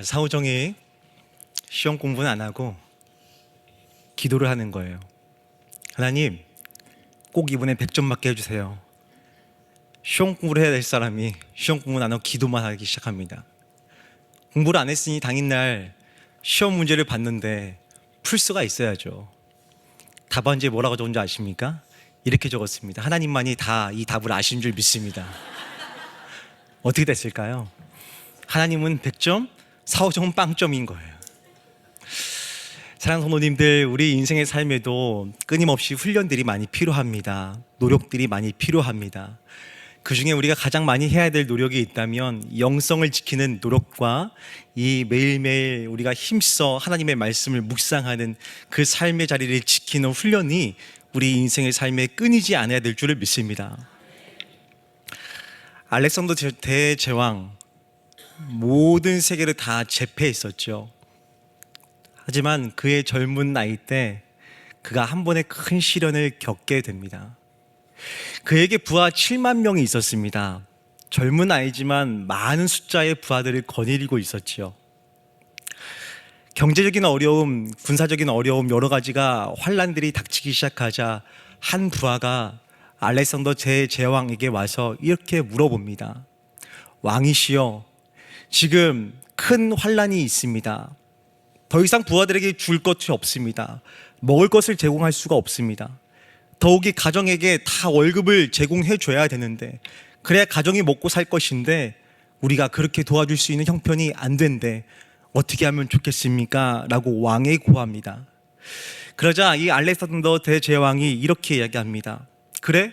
사오정이 시험 공부는 안 하고 기도를 하는 거예요. 하나님, 꼭 이번에 100점 맞게 해주세요. 시험 공부를 해야 될 사람이 시험 공부는 안 하고 기도만 하기 시작합니다. 공부를 안 했으니 당일날 시험 문제를 봤는데 풀 수가 있어야죠. 답안지에 뭐라고 적은지 아십니까? 이렇게 적었습니다. 하나님만이 다 이 답을 아시는 줄 믿습니다. 어떻게 됐을까요? 하나님은 100점, 사오정은 빵점인 거예요. 사랑하는 성도님들, 우리 인생의 삶에도 끊임없이 훈련들이 많이 필요합니다. 노력들이 많이 필요합니다. 그 중에 우리가 가장 많이 해야 될 노력이 있다면 영성을 지키는 노력과 이 매일매일 우리가 힘써 하나님의 말씀을 묵상하는 그 삶의 자리를 지키는 훈련이 우리 인생의 삶에 끊이지 않아야 될 줄을 믿습니다. 알렉산더 대제왕, 모든 세계를 다 제패했었죠. 하지만 그의 젊은 나이 때 그가 한 번의 큰 시련을 겪게 됩니다. 그에게 부하 7만 명이 있었습니다. 젊은 아이지만 많은 숫자의 부하들을 거느리고 있었지요. 경제적인 어려움, 군사적인 어려움, 여러 가지가 환란들이 닥치기 시작하자 한 부하가 알렉산더 제왕에게 와서 이렇게 물어봅니다. 왕이시여, 지금 큰 환란이 있습니다. 더 이상 부하들에게 줄 것이 없습니다. 먹을 것을 제공할 수가 없습니다. 더욱이 가정에게 다 월급을 제공해 줘야 되는데, 그래야 가정이 먹고 살 것인데 우리가 그렇게 도와줄 수 있는 형편이 안 된대. 어떻게 하면 좋겠습니까? 라고 왕에 고합니다. 그러자 이 알렉산더 대제왕이 이렇게 이야기합니다. 그래?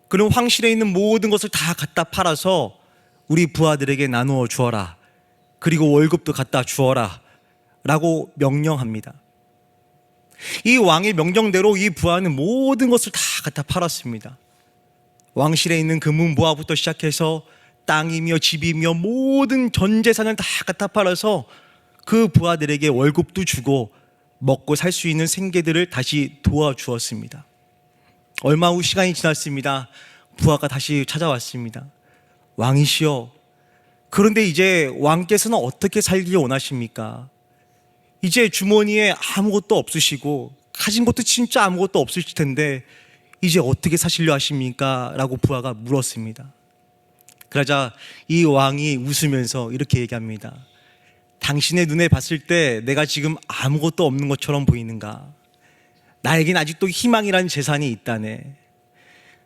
그럼 황실에 있는 모든 것을 다 갖다 팔아서 우리 부하들에게 나누어 주어라. 그리고 월급도 갖다 주어라. 라고 명령합니다. 이 왕의 명령대로 이 부하는 모든 것을 다 갖다 팔았습니다. 왕실에 있는 금은보화부터 시작해서 땅이며 집이며 모든 전 재산을 다 갖다 팔아서 그 부하들에게 월급도 주고 먹고 살 수 있는 생계들을 다시 도와주었습니다. 얼마 후 시간이 지났습니다. 부하가 다시 찾아왔습니다. 왕이시여, 그런데 이제 왕께서는 어떻게 살기를 원하십니까? 이제 주머니에 아무것도 없으시고 가진 것도 진짜 아무것도 없으실 텐데 이제 어떻게 사시려 하십니까? 라고 부하가 물었습니다. 그러자 이 왕이 웃으면서 이렇게 얘기합니다. 당신의 눈에 봤을 때 내가 지금 아무것도 없는 것처럼 보이는가? 나에겐 아직도 희망이라는 재산이 있다네.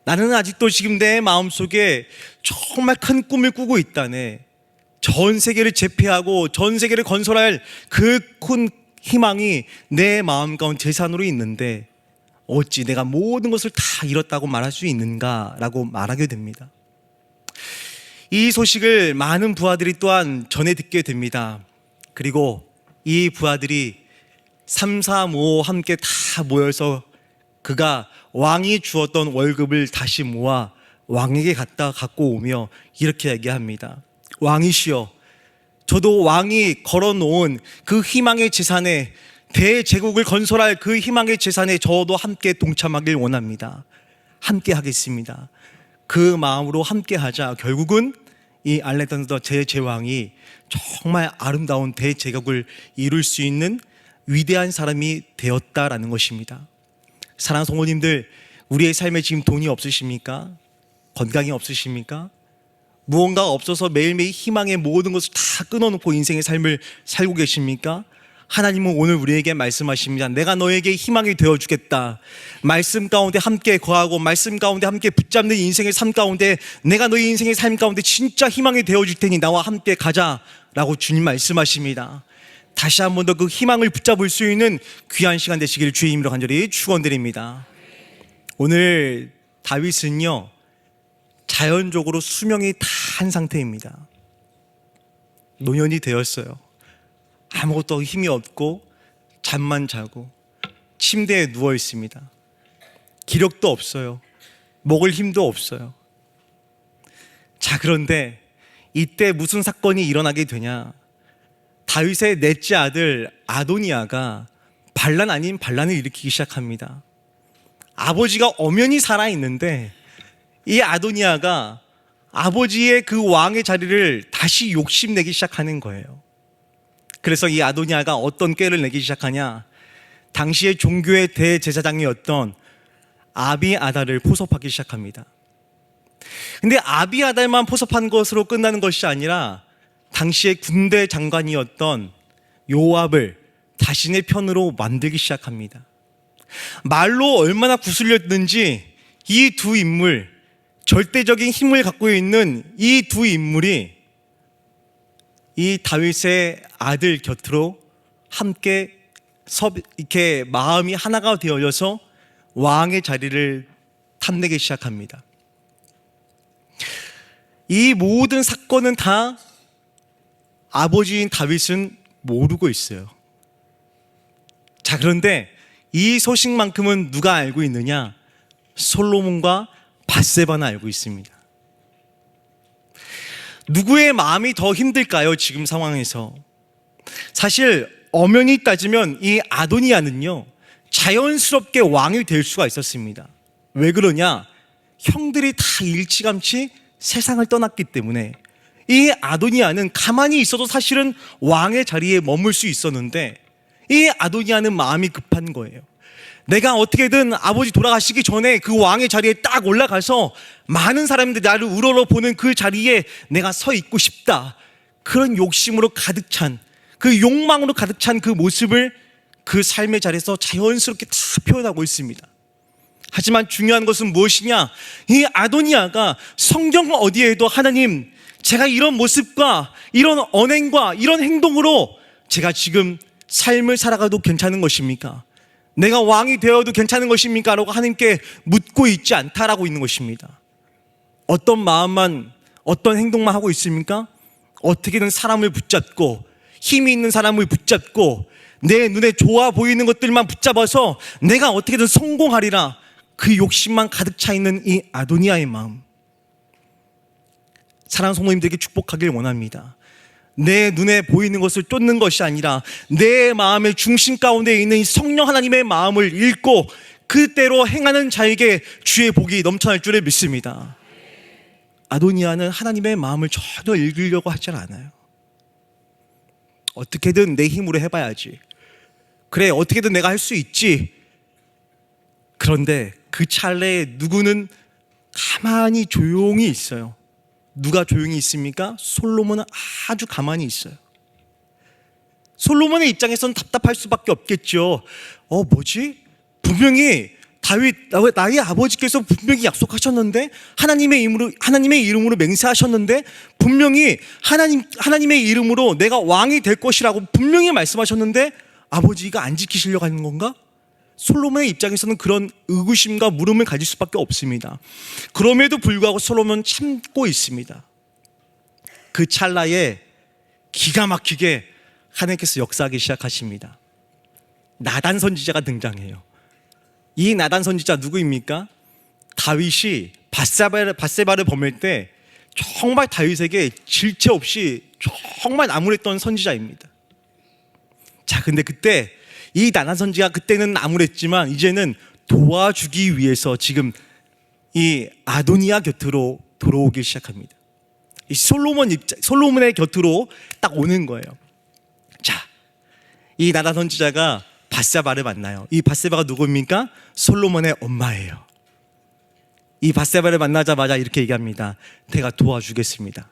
나는 아직도 지금 내 마음속에 정말 큰 꿈을 꾸고 있다네. 전 세계를 제패하고 전 세계를 건설할 그 큰 희망이 내 마음 가운데 재산으로 있는데 어찌 내가 모든 것을 다 잃었다고 말할 수 있는가? 라고 말하게 됩니다. 이 소식을 많은 부하들이 또한 전해 듣게 됩니다. 그리고 이 부하들이 3, 4, 5 함께 다 모여서 그가 왕이 주었던 월급을 다시 모아 왕에게 갖고 오며 이렇게 얘기합니다. 왕이시여, 저도 왕이 걸어놓은 그 희망의 재산에, 대제국을 건설할 그 희망의 재산에 저도 함께 동참하길 원합니다. 함께 하겠습니다. 그 마음으로 함께 하자 결국은 이 알렉산더 제왕이 정말 아름다운 대제국을 이룰 수 있는 위대한 사람이 되었다라는 것입니다. 사랑하는 성도님들, 우리의 삶에 지금 돈이 없으십니까? 건강이 없으십니까? 무언가가 없어서 매일매일 희망의 모든 것을 다 끊어놓고 인생의 삶을 살고 계십니까? 하나님은 오늘 우리에게 말씀하십니다. 내가 너에게 희망이 되어주겠다. 말씀 가운데 함께 거하고 말씀 가운데 함께 붙잡는 인생의 삶 가운데 내가 너의 인생의 삶 가운데 진짜 희망이 되어줄 테니 나와 함께 가자라고 주님 말씀하십니다. 다시 한 번 더 그 희망을 붙잡을 수 있는 귀한 시간 되시기를 주의 이름으로 간절히 축원드립니다. 오늘 다윗은요, 자연적으로 수명이 다한 상태입니다. 노년이 되었어요. 아무것도 힘이 없고 잠만 자고 침대에 누워 있습니다. 기력도 없어요. 먹을 힘도 없어요. 자, 그런데 이때 무슨 사건이 일어나게 되냐? 다윗의 넷째 아들 아도니아가 반란 아닌 반란을 일으키기 시작합니다. 아버지가 엄연히 살아있는데 이 아도니아가 아버지의 그 왕의 자리를 다시 욕심내기 시작하는 거예요. 그래서 이 아도니아가 어떤 꾀를 내기 시작하냐? 당시의 종교의 대제사장이었던 아비아달을 포섭하기 시작합니다. 근데 아비아달만 포섭한 것으로 끝나는 것이 아니라 당시의 군대 장관이었던 요압을 자신의 편으로 만들기 시작합니다. 말로 얼마나 구슬렸는지 이 두 인물, 절대적인 힘을 갖고 있는 이 두 인물이 이 다윗의 아들 곁으로 함께 이렇게 마음이 하나가 되어져서 왕의 자리를 탐내기 시작합니다. 이 모든 사건은 다 아버지인 다윗은 모르고 있어요. 자, 그런데 이 소식만큼은 누가 알고 있느냐? 솔로몬과 밧세바는 알고 있습니다. 누구의 마음이 더 힘들까요? 지금 상황에서. 사실 엄연히 따지면 이 아도니아는요, 자연스럽게 왕이 될 수가 있었습니다. 왜 그러냐? 형들이 다 일찌감치 세상을 떠났기 때문에 이 아도니아는 가만히 있어도 사실은 왕의 자리에 머물 수 있었는데, 이 아도니아는 마음이 급한 거예요. 내가 어떻게든 아버지 돌아가시기 전에 그 왕의 자리에 딱 올라가서 많은 사람들이 나를 우러러보는 그 자리에 내가 서 있고 싶다. 그런 욕심으로 가득 찬, 그 욕망으로 가득 찬 그 모습을 그 삶의 자리에서 자연스럽게 다 표현하고 있습니다. 하지만 중요한 것은 무엇이냐? 이 아도니아가 성경 어디에도 하나님, 제가 이런 모습과 이런 언행과 이런 행동으로 제가 지금 삶을 살아가도 괜찮은 것입니까? 내가 왕이 되어도 괜찮은 것입니까? 라고 하나님께 묻고 있지 않다라고 있는 것입니다. 어떤 마음만, 어떤 행동만 하고 있습니까? 어떻게든 사람을 붙잡고, 힘이 있는 사람을 붙잡고, 내 눈에 좋아 보이는 것들만 붙잡아서 내가 어떻게든 성공하리라, 그 욕심만 가득 차 있는 이 아도니아의 마음. 사랑하는 성도님들에게 축복하길 원합니다. 내 눈에 보이는 것을 쫓는 것이 아니라 내 마음의 중심 가운데 있는 이 성령 하나님의 마음을 읽고 그대로 행하는 자에게 주의 복이 넘쳐날 줄을 믿습니다. 아도니아는 하나님의 마음을 전혀 읽으려고 하지 않아요. 어떻게든 내 힘으로 해봐야지. 그래, 어떻게든 내가 할 수 있지. 그런데 그 찰나에 누구는 가만히 조용히 있어요. 누가 조용히 있습니까? 솔로몬은 아주 가만히 있어요. 솔로몬의 입장에서는 답답할 수밖에 없겠죠. 뭐지? 분명히 다윗, 나의 아버지께서 분명히 약속하셨는데, 하나님의 이름으로 맹세하셨는데, 분명히 하나님의 이름으로 내가 왕이 될 것이라고 분명히 말씀하셨는데 아버지가 안 지키시려고 하는 건가? 솔로몬의 입장에서는 그런 의구심과 물음을 가질 수밖에 없습니다. 그럼에도 불구하고 솔로몬은 참고 있습니다. 그 찰나에 기가 막히게 하나님께서 역사하기 시작하십니다. 나단 선지자가 등장해요. 이 나단 선지자 누구입니까? 다윗이 밧세바를 범할 때 정말 다윗에게 질체 없이 정말 나무랬던 선지자입니다. 자, 근데 그때 이 나단 선지가 그때는 나무랬지만 이제는 도와주기 위해서 지금 이 아도니아 곁으로 돌아오기 시작합니다. 이 솔로몬의 곁으로 딱 오는 거예요. 자, 이 나단 선지자가 밧세바를 만나요. 이 밧세바가 누구입니까? 솔로몬의 엄마예요. 이 밧세바를 만나자마자 이렇게 얘기합니다. 내가 도와주겠습니다.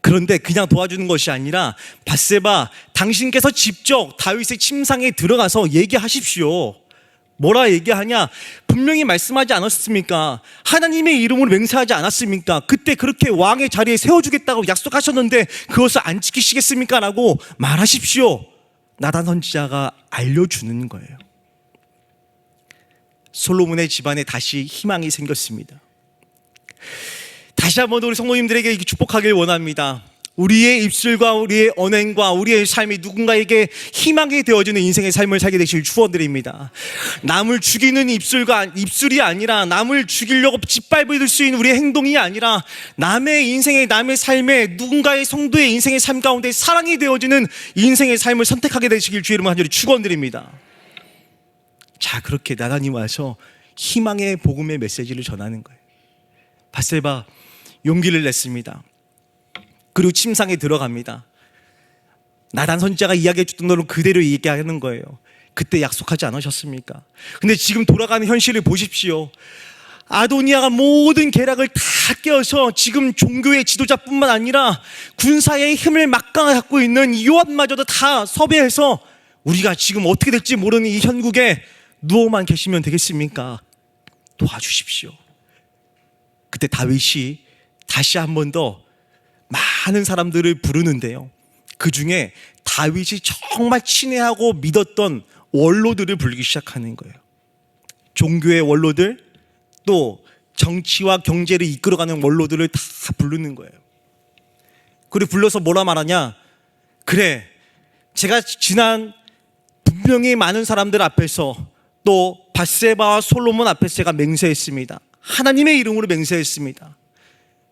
그런데 그냥 도와주는 것이 아니라, 밧세바, 당신께서 직접 다윗의 침상에 들어가서 얘기하십시오. 뭐라 얘기하냐? 분명히 말씀하지 않았습니까? 하나님의 이름으로 맹세하지 않았습니까? 그때 그렇게 왕의 자리에 세워주겠다고 약속하셨는데 그것을 안 지키시겠습니까? 라고 말하십시오. 나단 선지자가 알려주는 거예요. 솔로몬의 집안에 다시 희망이 생겼습니다. 다시 한번 우리 성도님들에게 축복하길 원합니다. 우리의 입술과 우리의 언행과 우리의 삶이 누군가에게 희망이 되어지는 인생의 삶을 살게 되실 축원드립니다. 남을 죽이는 입술이 아니라, 남을 죽이려고 짓밟을 수 있는 우리의 행동이 아니라, 남의 인생의, 남의 삶에, 누군가의 성도의 인생의 삶 가운데 사랑이 되어지는 인생의 삶을 선택하게 되시길 주의 이름으로 간절히 축원드립니다. 자, 그렇게 나단이 와서 희망의 복음의 메시지를 전하는 거예요. 밧세바 용기를 냈습니다. 그리고 침상에 들어갑니다. 나단 선지자가 이야기해 줬던 대로 그대로 얘기하는 거예요. 그때 약속하지 않으셨습니까? 근데 지금 돌아가는 현실을 보십시오. 아도니아가 모든 계략을 다 깨어서 지금 종교의 지도자뿐만 아니라 군사의 힘을 막강하게 갖고 있는 요압마저도 다 섭외해서 우리가 지금 어떻게 될지 모르는 이 현국에 누워만 계시면 되겠습니까? 도와주십시오. 그때 다윗이 다시 한 번 더 많은 사람들을 부르는데요, 그 중에 다윗이 정말 친애하고 믿었던 원로들을 부르기 시작하는 거예요. 종교의 원로들, 또 정치와 경제를 이끌어가는 원로들을 다 부르는 거예요. 그리고 불러서 뭐라 말하냐? 그래, 제가 지난 분명히 많은 사람들 앞에서, 또 밧세바와 솔로몬 앞에서 제가 맹세했습니다. 하나님의 이름으로 맹세했습니다.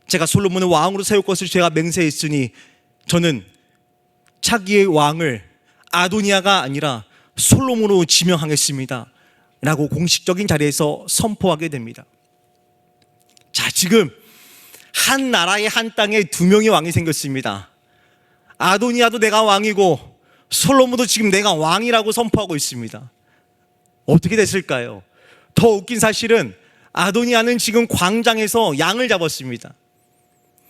제가 솔로몬을 왕으로 세울 것을 제가 맹세했으니 저는 차기의 왕을 아도니아가 아니라 솔로몬으로 지명하겠습니다 라고 공식적인 자리에서 선포하게 됩니다. 자, 지금 한 나라의 한 땅에 두 명의 왕이 생겼습니다. 아도니아도 내가 왕이고 솔로몬도 지금 내가 왕이라고 선포하고 있습니다. 어떻게 됐을까요? 더 웃긴 사실은 아도니아는 지금 광장에서 양을 잡았습니다.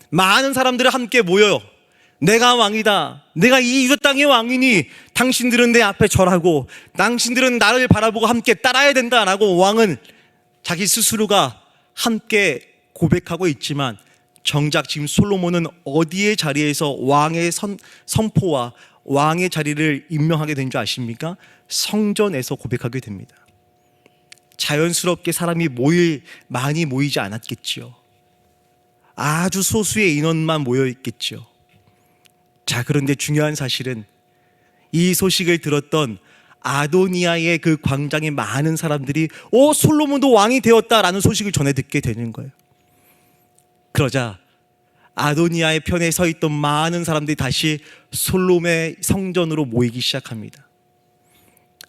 많은 사람들이 함께 모여요. 내가 왕이다, 내가 이 유다 땅의 왕이니 당신들은 내 앞에 절하고 당신들은 나를 바라보고 함께 따라야 된다라고 왕은 자기 스스로가 함께 고백하고 있지만, 정작 지금 솔로몬은 어디의 자리에서 왕의 선포와 왕의 자리를 임명하게 된 줄 아십니까? 성전에서 고백하게 됩니다. 자연스럽게 사람이 많이 모이지 않았겠지요. 아주 소수의 인원만 모여 있겠죠. 자, 그런데 중요한 사실은 이 소식을 들었던 아도니아의 그 광장에 많은 사람들이 솔로몬도 왕이 되었다라는 소식을 전해 듣게 되는 거예요. 그러자 아도니아의 편에 서 있던 많은 사람들이 다시 솔로몬의 성전으로 모이기 시작합니다.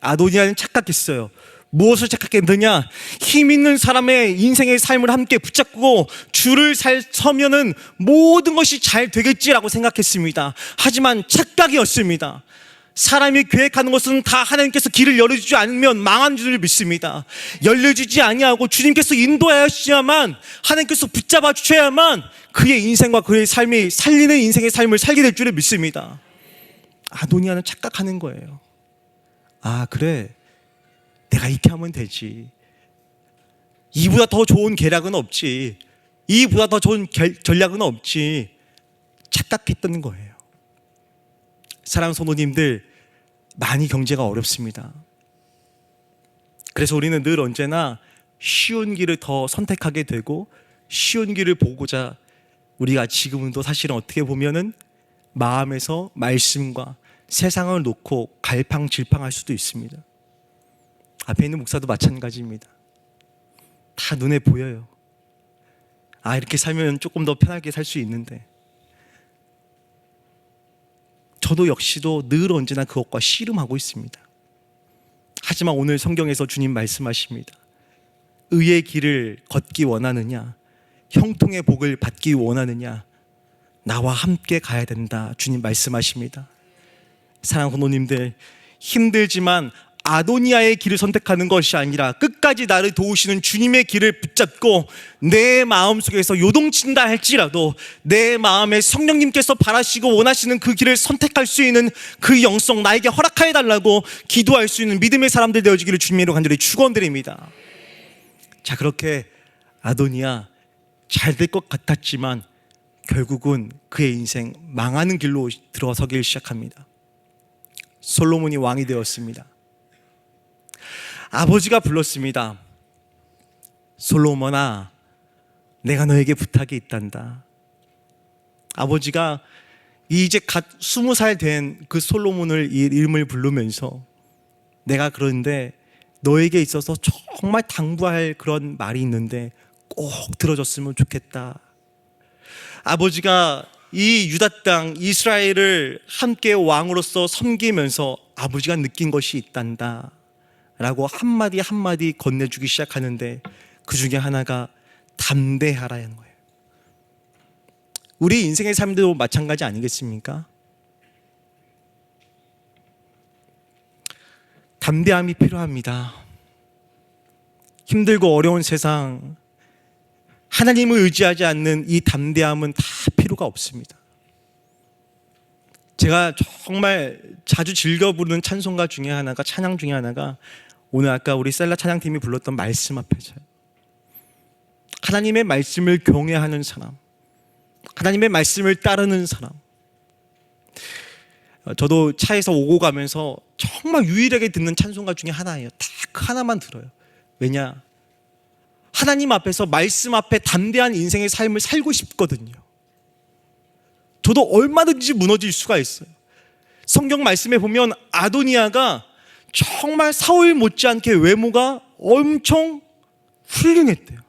아도니아는 착각했어요. 무엇을 착각했느냐? 힘 있는 사람의 인생의 삶을 함께 붙잡고 줄을 서면은 모든 것이 잘 되겠지라고 생각했습니다. 하지만 착각이었습니다. 사람이 계획하는 것은 다 하나님께서 길을 열어주지 않으면 망한 줄을 믿습니다. 열려주지 아니하고 주님께서 인도하셔야만, 하나님께서 붙잡아 주셔야만 그의 인생과 그의 삶이 살리는 인생의 삶을 살게 될 줄을 믿습니다. 아도니아는 착각하는 거예요. 아, 그래, 내가 이렇게 하면 되지. 이보다 더 좋은 계략은 없지. 이보다 더 좋은 전략은 없지. 착각했던 거예요. 사랑하는 성도님들, 많이 경제가 어렵습니다. 그래서 우리는 늘 언제나 쉬운 길을 더 선택하게 되고, 쉬운 길을 보고자 우리가 지금도 사실은 어떻게 보면은 마음에서 말씀과 세상을 놓고 갈팡질팡할 수도 있습니다. 앞에 있는 목사도 마찬가지입니다. 다 눈에 보여요. 아, 이렇게 살면 조금 더 편하게 살 수 있는데, 저도 역시도 늘 언제나 그것과 씨름하고 있습니다. 하지만 오늘 성경에서 주님 말씀하십니다. 의의 길을 걷기 원하느냐? 형통의 복을 받기 원하느냐? 나와 함께 가야 된다. 주님 말씀하십니다. 사랑하는 성도님들, 힘들지만 아도니아의 길을 선택하는 것이 아니라 끝까지 나를 도우시는 주님의 길을 붙잡고 내 마음속에서 요동친다 할지라도 내 마음에 성령님께서 바라시고 원하시는 그 길을 선택할 수 있는 그 영성 나에게 허락하여 달라고 기도할 수 있는 믿음의 사람들 되어지기를 주님으로 간절히 축원드립니다. 자, 그렇게 아도니아 잘 될 것 같았지만 결국은 그의 인생 망하는 길로 들어서기 시작합니다. 솔로몬이 왕이 되었습니다. 아버지가 불렀습니다. 솔로몬아, 내가 너에게 부탁이 있단다. 아버지가 이제 갓 20살 된 그 솔로몬을 이름을 부르면서 내가 그런데 너에게 있어서 정말 당부할 그런 말이 있는데 꼭 들어줬으면 좋겠다. 아버지가 이 유다 땅 이스라엘을 함께 왕으로서 섬기면서 아버지가 느낀 것이 있단다 라고 한마디 한마디 건네주기 시작하는데, 그 중에 하나가 담대하라는 거예요. 우리 인생의 삶도 마찬가지 아니겠습니까? 담대함이 필요합니다. 힘들고 어려운 세상, 하나님을 의지하지 않는 이 담대함은 다 필요가 없습니다. 제가 정말 자주 즐겨 부르는 찬송가 중에 하나가, 찬양 중에 하나가 오늘 아까 우리 셀라 찬양팀이 불렀던 말씀 앞에서요. 하나님의 말씀을 경외하는 사람, 하나님의 말씀을 따르는 사람. 저도 차에서 오고 가면서 정말 유일하게 듣는 찬송가 중에 하나예요. 딱 그 하나만 들어요. 왜냐? 하나님 앞에서, 말씀 앞에 담대한 인생의 삶을 살고 싶거든요. 저도 얼마든지 무너질 수가 있어요. 성경 말씀에 보면 아도니아가 정말 사울 못지않게 외모가 엄청 훌륭했대요.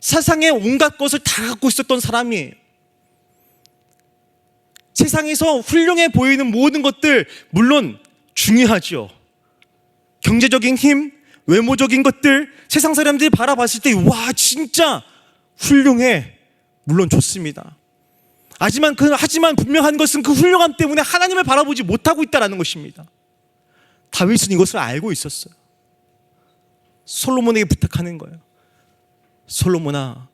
세상에 온갖 것을 다 갖고 있었던 사람이에요. 세상에서 훌륭해 보이는 모든 것들 물론 중요하죠. 경제적인 힘, 외모적인 것들, 세상 사람들이 바라봤을 때 와 진짜 훌륭해, 물론 좋습니다. 하지만 분명한 것은 그 훌륭함 때문에 하나님을 바라보지 못하고 있다는 것입니다. 다윗은 이것을 알고 있었어요. 솔로몬에게 부탁하는 거예요. 솔로몬아,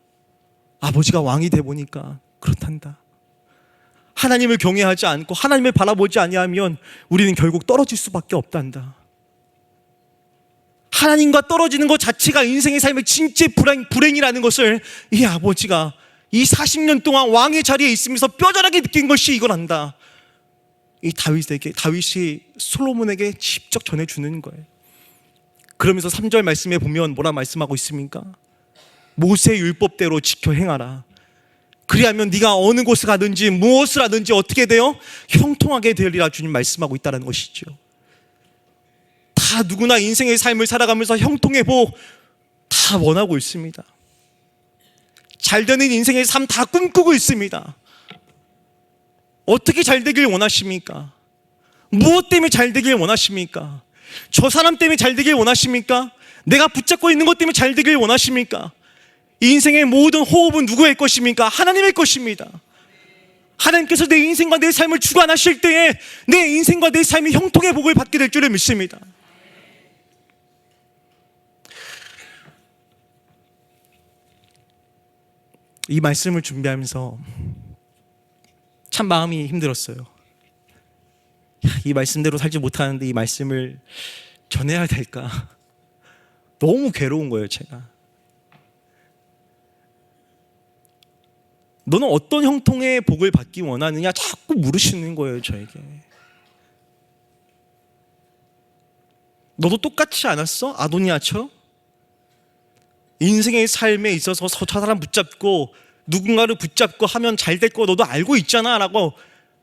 아버지가 왕이 돼 보니까 그렇단다. 하나님을 경외하지 않고 하나님을 바라보지 아니하면 우리는 결국 떨어질 수밖에 없단다. 하나님과 떨어지는 것 자체가 인생의 삶의 진짜 불행이라는 것을 이 아버지가 이 40년 동안 왕의 자리에 있으면서 뼈저리게 느낀 것이 이거란다. 이 다윗이 솔로몬에게 직접 전해주는 거예요. 그러면서 3절 말씀에 보면 뭐라 말씀하고 있습니까? 모세의 율법대로 지켜 행하라. 그리하면 네가 어느 곳을 가든지 무엇을 하든지 어떻게 돼요? 형통하게 되리라 주님 말씀하고 있다는 것이죠. 다 누구나 인생의 삶을 살아가면서 형통해보 다 원하고 있습니다. 잘 되는 인생의 삶 다 꿈꾸고 있습니다. 어떻게 잘 되길 원하십니까? 무엇 때문에 잘 되길 원하십니까? 저 사람 때문에 잘 되길 원하십니까? 내가 붙잡고 있는 것 때문에 잘 되길 원하십니까? 이 인생의 모든 호흡은 누구의 것입니까? 하나님의 것입니다. 하나님께서 내 인생과 내 삶을 주관하실 때에 내 인생과 내 삶이 형통의 복을 받게 될 줄을 믿습니다. 이 말씀을 준비하면서 참 마음이 힘들었어요. 이 말씀대로 살지 못하는데 이 말씀을 전해야 될까? 너무 괴로운 거예요, 제가. 너는 어떤 형통의 복을 받기 원하느냐? 자꾸 물으시는 거예요, 저에게. 너도 똑같지 않았어? 아도니아처럼? 인생의 삶에 있어서 저 사람 붙잡고 누군가를 붙잡고 하면 잘 될 거 너도 알고 있잖아 라고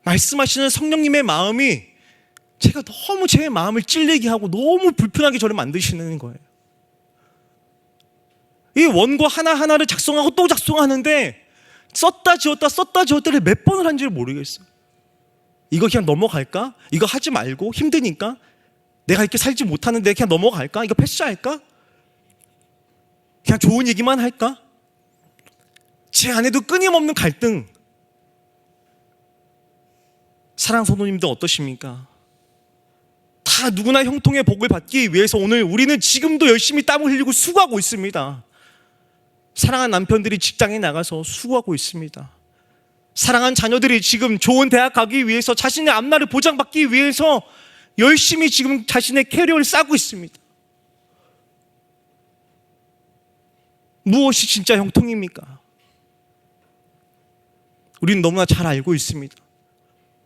말씀하시는 성령님의 마음이 제가 너무 제 마음을 찔리게 하고 너무 불편하게 저를 만드시는 거예요. 이 원고 하나하나를 작성하고 또 작성하는데 썼다 지웠다를 몇 번을 한지 모르겠어요. 이거 그냥 넘어갈까? 이거 하지 말고 힘드니까? 내가 이렇게 살지 못하는데 그냥 넘어갈까? 이거 패스할까? 그냥 좋은 얘기만 할까? 제 안에도 끊임없는 갈등. 사랑 성도님들 어떠십니까? 다 누구나 형통의 복을 받기 위해서 오늘 우리는 지금도 열심히 땀을 흘리고 수고하고 있습니다. 사랑한 남편들이 직장에 나가서 수고하고 있습니다. 사랑한 자녀들이 지금 좋은 대학 가기 위해서 자신의 앞날을 보장받기 위해서 열심히 지금 자신의 캐리어를 쌓고 있습니다. 무엇이 진짜 형통입니까? 우리는 너무나 잘 알고 있습니다.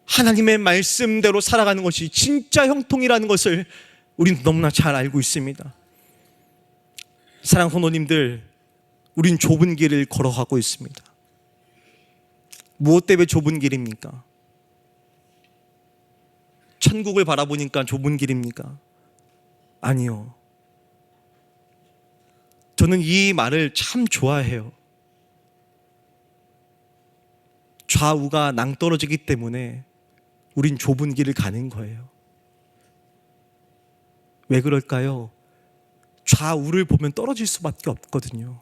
하나님의 말씀대로 살아가는 것이 진짜 형통이라는 것을 우리는 너무나 잘 알고 있습니다. 사랑 성도님들, 우린 좁은 길을 걸어가고 있습니다. 무엇 때문에 좁은 길입니까? 천국을 바라보니까 좁은 길입니까? 아니요. 저는 이 말을 참 좋아해요. 좌우가 낭떠러지기 때문에 우린 좁은 길을 가는 거예요. 왜 그럴까요? 좌우를 보면 떨어질 수밖에 없거든요.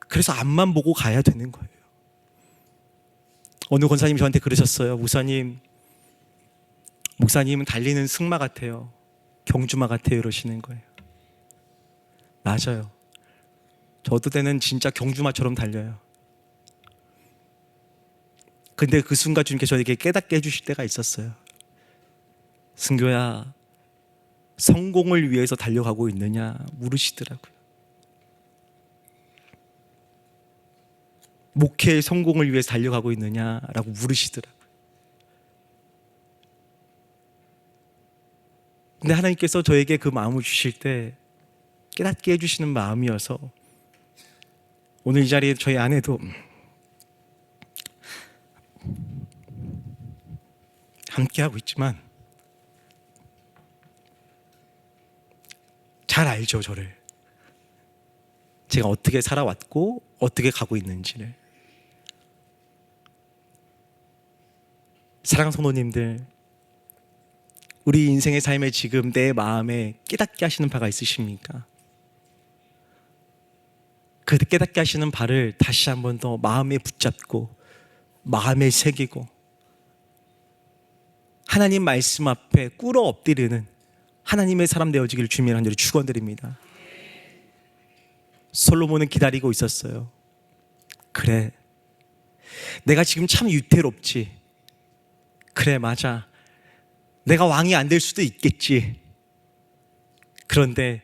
그래서 앞만 보고 가야 되는 거예요. 어느 권사님이 저한테 그러셨어요. 목사님은 달리는 승마 같아요. 경주마 같아요 이러시는 거예요. 맞아요. 저도 때는 진짜 경주마처럼 달려요. 근데 그 순간 주님께서 저에게 깨닫게 해주실 때가 있었어요. 승교야, 성공을 위해서 달려가고 있느냐 물으시더라고요. 목회의 성공을 위해서 달려가고 있느냐라고 물으시더라고요. 근데 하나님께서 저에게 그 마음을 주실 때 깨닫게 해주시는 마음이어서 오늘 이 자리에 저희 아내도 함께하고 있지만 잘 알죠, 저를. 제가 어떻게 살아왔고 어떻게 가고 있는지를. 사랑하는 성도님들, 우리 인생의 삶에 지금 내 마음에 깨닫게 하시는 바가 있으십니까? 그 깨닫게 하시는 바를 다시 한 번 더 마음에 붙잡고 마음에 새기고 하나님 말씀 앞에 꿇어 엎드리는 하나님의 사람 되어지기를 주님의 한절로 축원드립니다. 솔로몬은 기다리고 있었어요. 그래, 내가 지금 참 유태롭지. 그래, 맞아, 내가 왕이 안 될 수도 있겠지. 그런데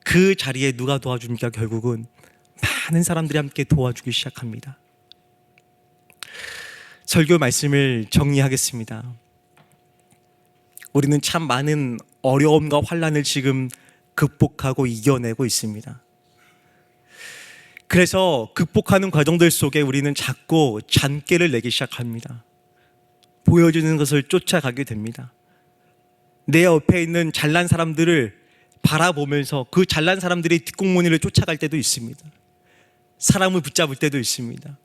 그 자리에 누가 도와줍니까? 결국은 많은 사람들이 함께 도와주기 시작합니다. 설교 말씀을 정리하겠습니다. 우리는 참 많은 어려움과 환난을 지금 극복하고 이겨내고 있습니다. 그래서 극복하는 과정들 속에 우리는 자꾸 잔꾀를 내기 시작합니다. 보여주는 것을 쫓아가게 됩니다. 내 옆에 있는 잘난 사람들을 바라보면서 그 잘난 사람들이 뒷공무니를 쫓아갈 때도 있습니다. 사람을 붙잡을 때도 있습니다.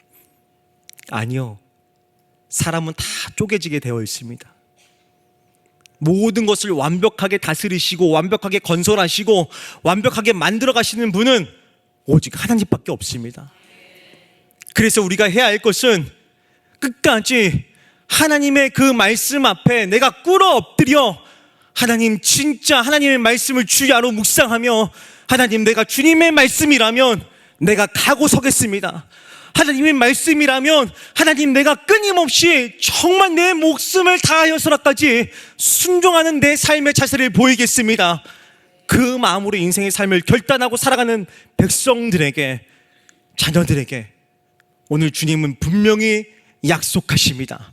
아니요, 사람은 다 쪼개지게 되어 있습니다. 모든 것을 완벽하게 다스리시고 완벽하게 건설하시고 완벽하게 만들어 가시는 분은 오직 하나님밖에 없습니다. 그래서 우리가 해야 할 것은 끝까지 하나님의 그 말씀 앞에 내가 꿇어 엎드려 하나님, 진짜 하나님의 말씀을 주야로 묵상하며 하나님, 내가 주님의 말씀이라면 내가 가고 서겠습니다. 하나님의 말씀이라면 하나님, 내가 끊임없이 정말 내 목숨을 다하여서라까지 순종하는 내 삶의 자세를 보이겠습니다. 그 마음으로 인생의 삶을 결단하고 살아가는 백성들에게, 자녀들에게 오늘 주님은 분명히 약속하십니다.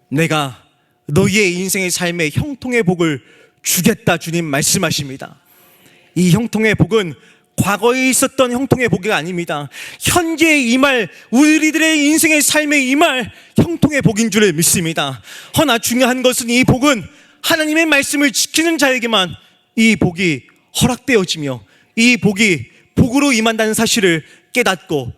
내가 너희의 인생의 삶에 형통의 복을 주겠다, 주님 말씀하십니다. 이 형통의 복은 과거에 있었던 형통의 복이 아닙니다. 현재에 임할, 우리들의 인생의 삶에 임할 형통의 복인 줄 믿습니다. 허나 중요한 것은 이 복은 하나님의 말씀을 지키는 자에게만 이 복이 허락되어지며 이 복이 복으로 임한다는 사실을 깨닫고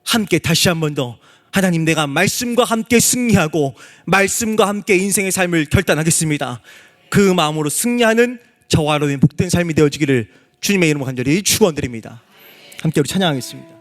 함께 다시 한 번 더 하나님, 내가 말씀과 함께 승리하고 말씀과 함께 인생의 삶을 결단하겠습니다. 그 마음으로 승리하는 저와 여러분의 복된 삶이 되어지기를 주님의 이름으로 간절히 축원드립니다. 함께 우리 찬양하겠습니다.